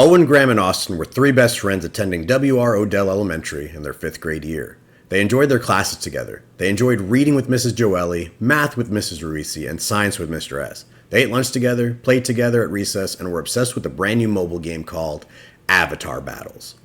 Owen, Graham, and Austin were three best friends attending W.R. Odell Elementary in their 5th grade year. They enjoyed their classes together. They enjoyed reading with Mrs. Joelli, math with Mrs. Ruisi, and science with Mr. S. They ate lunch together, played together at recess, and were obsessed with a brand new mobile game called Avatar Battles.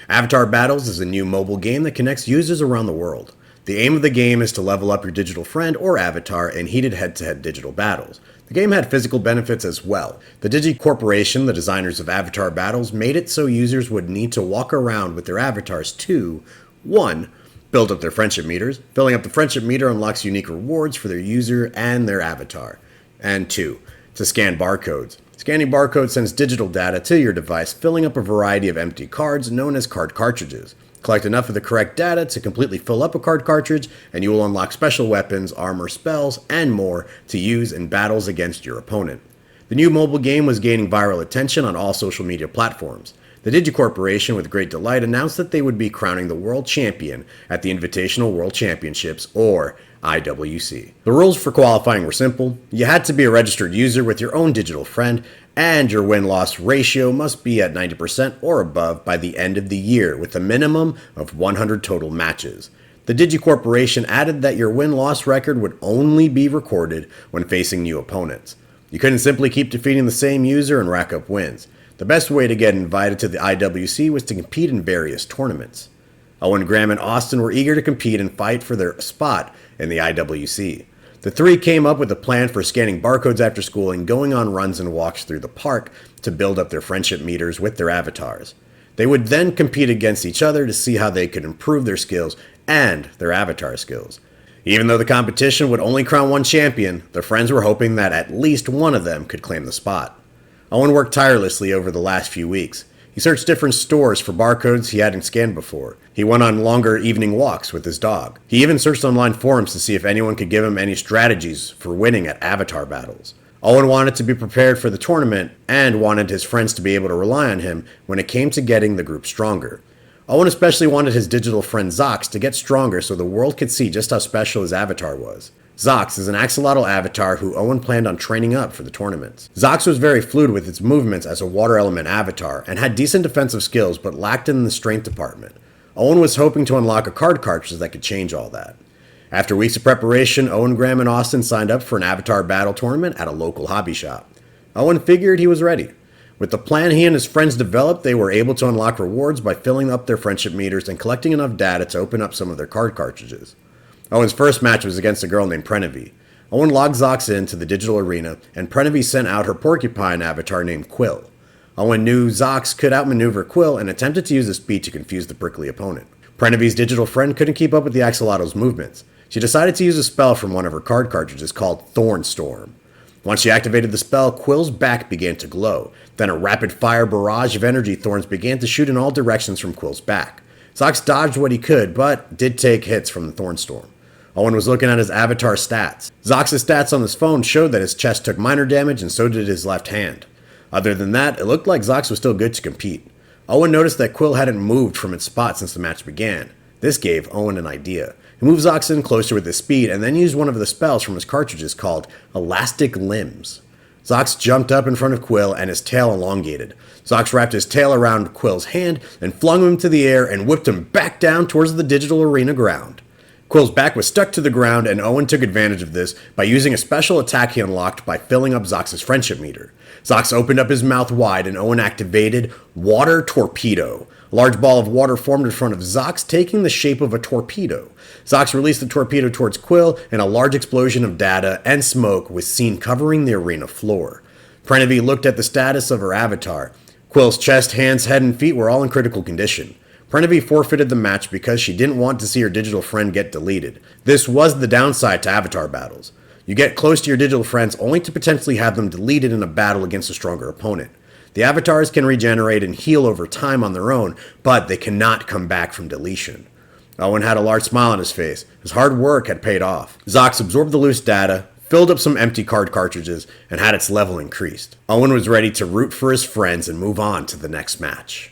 Avatar Battles is a new mobile game that connects users around the world. The aim of the game is to level up your digital friend or avatar in heated head-to-head digital battles. The game had physical benefits as well. The Digi Corporation, the designers of Avatar Battles, made it so users would need to walk around with their avatars to 1. Build up their friendship meters. Filling up the friendship meter unlocks unique rewards for their user and their avatar. And 2. To scan barcodes. Scanning barcodes sends digital data to your device, filling up a variety of empty cards known as card cartridges. Collect enough of the correct data to completely fill up a card cartridge, and you will unlock special weapons, armor, spells, and more to use in battles against your opponent. The new mobile game was gaining viral attention on all social media platforms. The Digi Corporation, with great delight, announced that they would be crowning the world champion at the Invitational World Championships, or IWC. The rules for qualifying were simple. You had to be a registered user with your own digital friend, and your win-loss ratio must be at 90% or above by the end of the year, with a minimum of 100 total matches. The Digi Corporation added that your win-loss record would only be recorded when facing new opponents. You couldn't simply keep defeating the same user and rack up wins. The best way to get invited to the IWC was to compete in various tournaments. Owen, Graham, and Austin were eager to compete and fight for their spot in the IWC. The three came up with a plan for scanning barcodes after school and going on runs and walks through the park to build up their friendship meters with their avatars. They would then compete against each other to see how they could improve their skills and their avatar skills. Even though the competition would only crown one champion, their friends were hoping that at least one of them could claim the spot. Owen worked tirelessly over the last few weeks. He searched different stores for barcodes he hadn't scanned before. He went on longer evening walks with his dog. He even searched online forums to see if anyone could give him any strategies for winning at avatar battles. Owen wanted to be prepared for the tournament and wanted his friends to be able to rely on him when it came to getting the group stronger. Owen especially wanted his digital friend Zox to get stronger so the world could see just how special his avatar was. Zox is an axolotl avatar who Owen planned on training up for the tournaments. Zox was very fluid with its movements as a water element avatar and had decent defensive skills but lacked in the strength department. Owen was hoping to unlock a card cartridge that could change all that. After weeks of preparation, Owen, Graham, and Austin signed up for an avatar battle tournament at a local hobby shop. Owen figured he was ready. With the plan he and his friends developed, they were able to unlock rewards by filling up their friendship meters and collecting enough data to open up some of their card cartridges. Owen's first match was against a girl named Prenevi. Owen logged Zox into the digital arena, and Prenevi sent out her porcupine avatar named Quill. Owen knew Zox could outmaneuver Quill and attempted to use the speed to confuse the prickly opponent. Prenevi's digital friend couldn't keep up with the axolotl's movements. She decided to use a spell from one of her card cartridges called Thornstorm. Once she activated the spell, Quill's back began to glow. Then a rapid-fire barrage of energy thorns began to shoot in all directions from Quill's back. Zox dodged what he could, but did take hits from the Thornstorm. Owen was looking at his avatar stats. Zox's stats on his phone showed that his chest took minor damage and so did his left hand. Other than that, it looked like Zox was still good to compete. Owen noticed that Quill hadn't moved from its spot since the match began. This gave Owen an idea. He moved Zox in closer with his speed and then used one of the spells from his cartridges called Elastic Limbs. Zox jumped up in front of Quill and his tail elongated. Zox wrapped his tail around Quill's hand and flung him into the air and whipped him back down towards the digital arena ground. Quill's back was stuck to the ground, and Owen took advantage of this by using a special attack he unlocked by filling up Zox's friendship meter. Zox opened up his mouth wide, and Owen activated Water Torpedo. A large ball of water formed in front of Zox, taking the shape of a torpedo. Zox released the torpedo towards Quill, and a large explosion of data and smoke was seen covering the arena floor. Prenevi looked at the status of her avatar. Quill's chest, hands, head, and feet were all in critical condition. Prenevi forfeited the match because she didn't want to see her digital friend get deleted. This was the downside to avatar battles. You get close to your digital friends only to potentially have them deleted in a battle against a stronger opponent. The avatars can regenerate and heal over time on their own, but they cannot come back from deletion. Owen had a large smile on his face. His hard work had paid off. Zox absorbed the loose data, filled up some empty card cartridges, and had its level increased. Owen was ready to root for his friends and move on to the next match.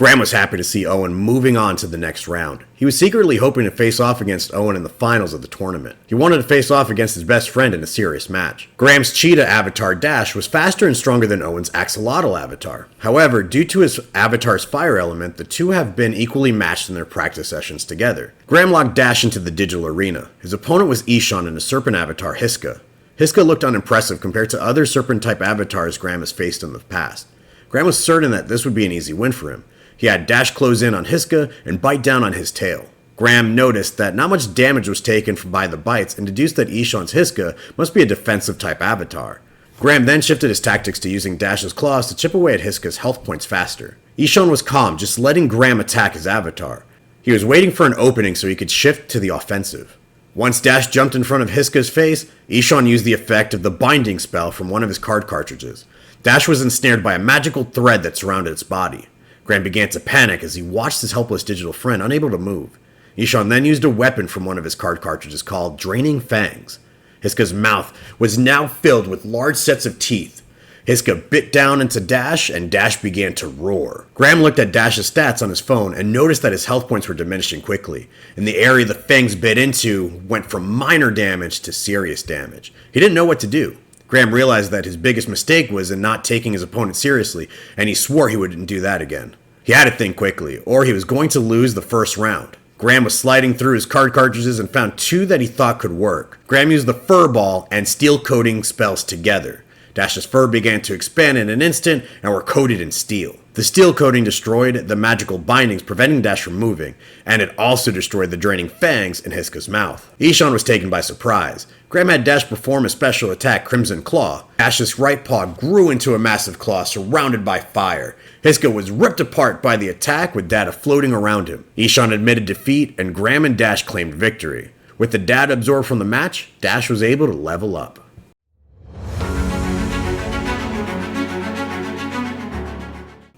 Graham was happy to see Owen moving on to the next round. He was secretly hoping to face off against Owen in the finals of the tournament. He wanted to face off against his best friend in a serious match. Graham's cheetah avatar Dash was faster and stronger than Owen's axolotl avatar. However, due to his avatar's fire element, the two have been equally matched in their practice sessions together. Graham locked Dash into the digital arena. His opponent was Ishan in a serpent avatar Hiska. Hiska looked unimpressive compared to other serpent-type avatars Graham has faced in the past. Graham was certain that this would be an easy win for him. He had Dash close in on Hiska and bite down on his tail. Graham noticed that not much damage was taken by the bites and deduced that Ishan's Hiska must be a defensive type avatar. Graham then shifted his tactics to using Dash's claws to chip away at Hiska's health points faster. Ishan was calm, just letting Graham attack his avatar. He was waiting for an opening so he could shift to the offensive. Once Dash jumped in front of Hiska's face, Ishan used the effect of the binding spell from one of his card cartridges. Dash was ensnared by a magical thread that surrounded its body. Graham began to panic as he watched his helpless digital friend unable to move. Ishan then used a weapon from one of his card cartridges called Draining Fangs. Hiska's mouth was now filled with large sets of teeth. Hiska bit down into Dash, and Dash began to roar. Graham looked at Dash's stats on his phone and noticed that his health points were diminishing quickly, and the area the fangs bit into went from minor damage to serious damage. He didn't know what to do. Graham realized that his biggest mistake was in not taking his opponent seriously, and he swore he wouldn't do that again. He had to think quickly, or he was going to lose the first round. Graham was sliding through his card cartridges and found two that he thought could work. Graham used the fur ball and steel coating spells together. Dash's fur began to expand in an instant and were coated in steel. The steel coating destroyed the magical bindings preventing Dash from moving, and it also destroyed the draining fangs in Hiska's mouth. Ishan was taken by surprise. Graham had Dash perform a special attack, Crimson Claw. Dash's right paw grew into a massive claw surrounded by fire. Hiska was ripped apart by the attack with data floating around him. Ishan admitted defeat, and Graham and Dash claimed victory. With the data absorbed from the match, Dash was able to level up.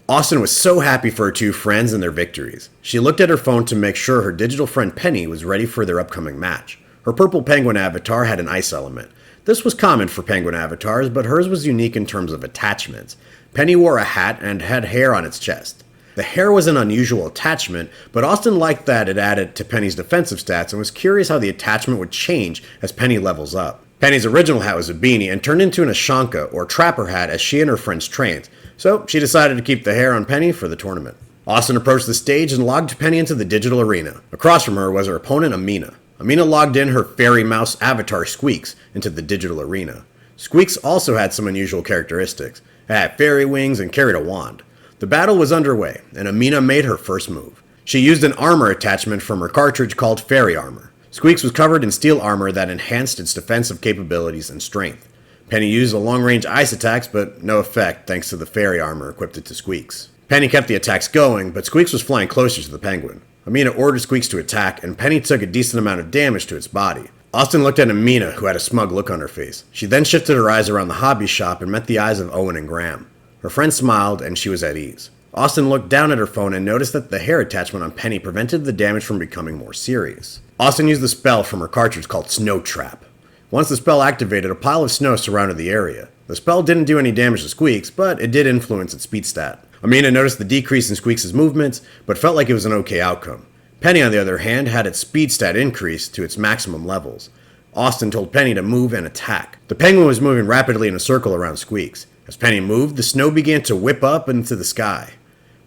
Austin was so happy for her two friends and their victories. She looked at her phone to make sure her digital friend Penny was ready for their upcoming match. Her purple penguin avatar had an ice element. This was common for penguin avatars, but hers was unique in terms of attachments. Penny wore a hat and had hair on its chest. The hair was an unusual attachment, but Austin liked that it added to Penny's defensive stats and was curious how the attachment would change as Penny levels up. Penny's original hat was a beanie and turned into an ashanka, or trapper hat, as she and her friends trained, so she decided to keep the hair on Penny for the tournament. Austin approached the stage and logged Penny into the digital arena. Across from her was her opponent Amina. Amina logged in her fairy mouse avatar Squeaks into the digital arena. Squeaks also had some unusual characteristics. It had fairy wings and carried a wand. The battle was underway, and Amina made her first move. She used an armor attachment from her cartridge called Fairy Armor. Squeaks was covered in steel armor that enhanced its defensive capabilities and strength. Penny used a long-range ice attacks, but no effect thanks to the fairy armor equipped to Squeaks. Penny kept the attacks going, but Squeaks was flying closer to the penguin. Amina ordered Squeaks to attack, and Penny took a decent amount of damage to its body. Austin looked at Amina, who had a smug look on her face. She then shifted her eyes around the hobby shop and met the eyes of Owen and Graham. Her friend smiled, and she was at ease. Austin looked down at her phone and noticed that the hair attachment on Penny prevented the damage from becoming more serious. Austin used the spell from her cartridge called Snow Trap. Once the spell activated, a pile of snow surrounded the area. The spell didn't do any damage to Squeaks, but it did influence its speed stat. Amina noticed the decrease in Squeaks' movements, but felt like it was an okay outcome. Penny, on the other hand, had its speed stat increased to its maximum levels. Austin told Penny to move and attack. The penguin was moving rapidly in a circle around Squeaks. As Penny moved, the snow began to whip up into the sky.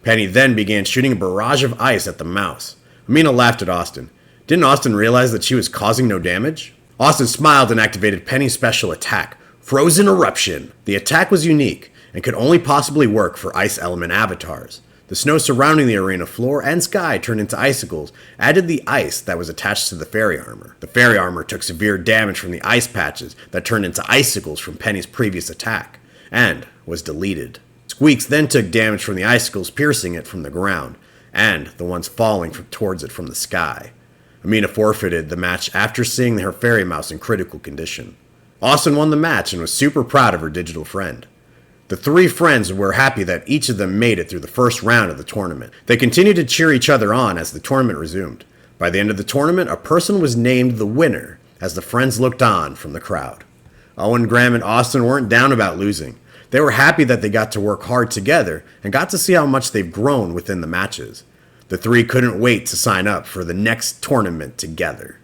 Penny then began shooting a barrage of ice at the mouse. Amina laughed at Austin. Didn't Austin realize that she was causing no damage? Austin smiled and activated Penny's special attack, Frozen Eruption. The attack was unique and could only possibly work for ice element avatars. The snow surrounding the arena floor and sky turned into icicles, added the ice that was attached to the fairy armor. The fairy armor took severe damage from the ice patches that turned into icicles from Penny's previous attack, and was deleted. Squeaks then took damage from the icicles piercing it from the ground, and the ones falling towards it from the sky. Amina forfeited the match after seeing her fairy mouse in critical condition. Austin won the match and was super proud of her digital friend. The three friends were happy that each of them made it through the first round of the tournament. They continued to cheer each other on as the tournament resumed. By the end of the tournament, a person was named the winner as the friends looked on from the crowd. Owen, Graham, and Austin weren't down about losing. They were happy that they got to work hard together and got to see how much they've grown within the matches. The three couldn't wait to sign up for the next tournament together.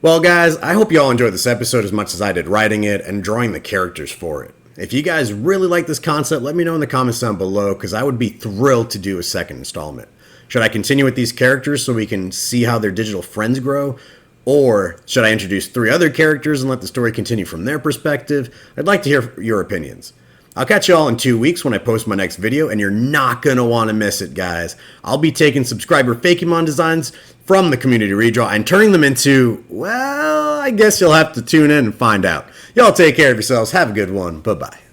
Well guys, I hope you all enjoyed this episode as much as I did writing it and drawing the characters for it. If you guys really like this concept, let me know in the comments down below because I would be thrilled to do a second installment. Should I continue with these characters so we can see how their digital friends grow? Or should I introduce 3 other characters and let the story continue from their perspective? I'd like to hear your opinions. I'll catch you all in 2 weeks when I post my next video, and you're not going to want to miss it, guys. I'll be taking subscriber Fakemon designs from the community redraw and turning them into, well, I guess you'll have to tune in and find out. Y'all take care of yourselves. Have a good one. Bye-bye.